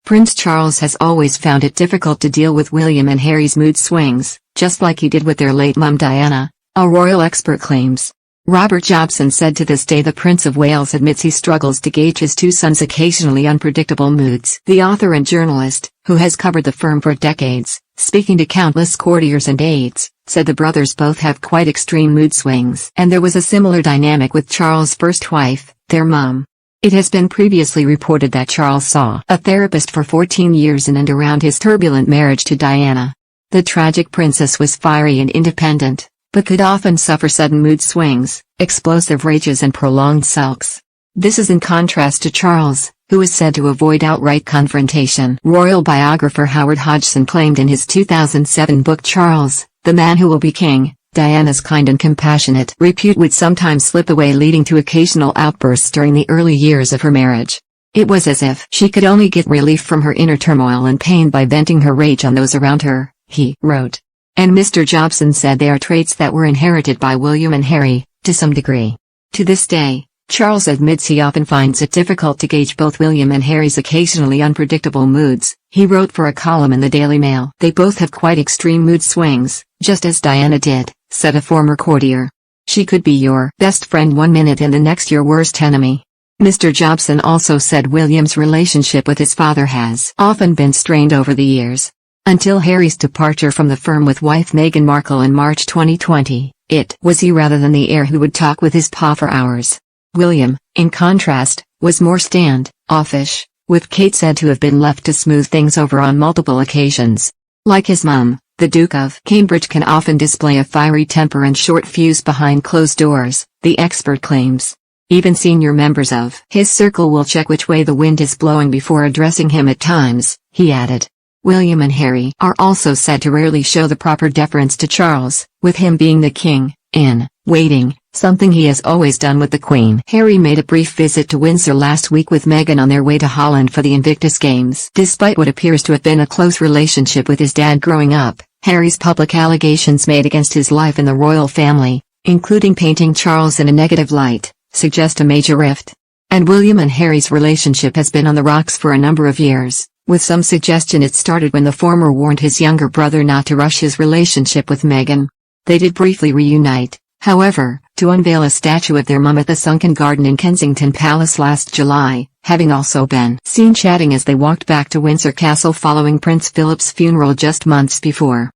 Prince Charles has always found it difficult to deal with William and Harry's mood swings, just like he did with their late mum Diana, a royal expert claims. Robert Jobson said to This Day the Prince of Wales admits he struggles to gauge his two sons' occasionally unpredictable moods. The author and journalist, who has covered the firm for decades, speaking to countless courtiers and aides, said the brothers both have quite extreme mood swings. And there was a similar dynamic with Charles' first wife, their mum. It has been previously reported that Charles saw a therapist for 14 years in and around his turbulent marriage to Diana. The tragic princess was fiery and independent, but could often suffer sudden mood swings, explosive rages and prolonged sulks. This is in contrast to Charles, who is said to avoid outright confrontation. Royal biographer Howard Hodgson claimed in his 2007 book Charles, the Man Who Will Be King, Diana's kind and compassionate repute would sometimes slip away, leading to occasional outbursts during the early years of her marriage. It was as if she could only get relief from her inner turmoil and pain by venting her rage on those around her, he wrote. And Mr. Jobson said they are traits that were inherited by William and Harry, to some degree. To this day, Charles admits he often finds it difficult to gauge both William and Harry's occasionally unpredictable moods. He wrote for a column in the Daily Mail. They both have quite extreme mood swings, just as Diana did, said a former courtier. She could be your best friend one minute and the next your worst enemy. Mr. Jobson also said William's relationship with his father has often been strained over the years. Until Harry's departure from the firm with wife Meghan Markle in March 2020, it was he rather than the heir who would talk with his pa for hours. William, in contrast, was more stand-offish, with Kate said to have been left to smooth things over on multiple occasions. Like his mum, the Duke of Cambridge can often display a fiery temper and short fuse behind closed doors, the expert claims. Even senior members of his circle will check which way the wind is blowing before addressing him at times, he added. William and Harry are also said to rarely show the proper deference to Charles, with him being the king, in waiting, something he has always done with the Queen. Harry made a brief visit to Windsor last week with Meghan on their way to Holland for the Invictus Games. Despite what appears to have been a close relationship with his dad growing up, Harry's public allegations made against his life in the royal family, including painting Charles in a negative light, suggest a major rift. And William and Harry's relationship has been on the rocks for a number of years, with some suggestion it started when the former warned his younger brother not to rush his relationship with Meghan. They did briefly reunite, however, to unveil a statue of their mum at the Sunken Garden in Kensington Palace last July, having also been seen chatting as they walked back to Windsor Castle following Prince Philip's funeral just months before.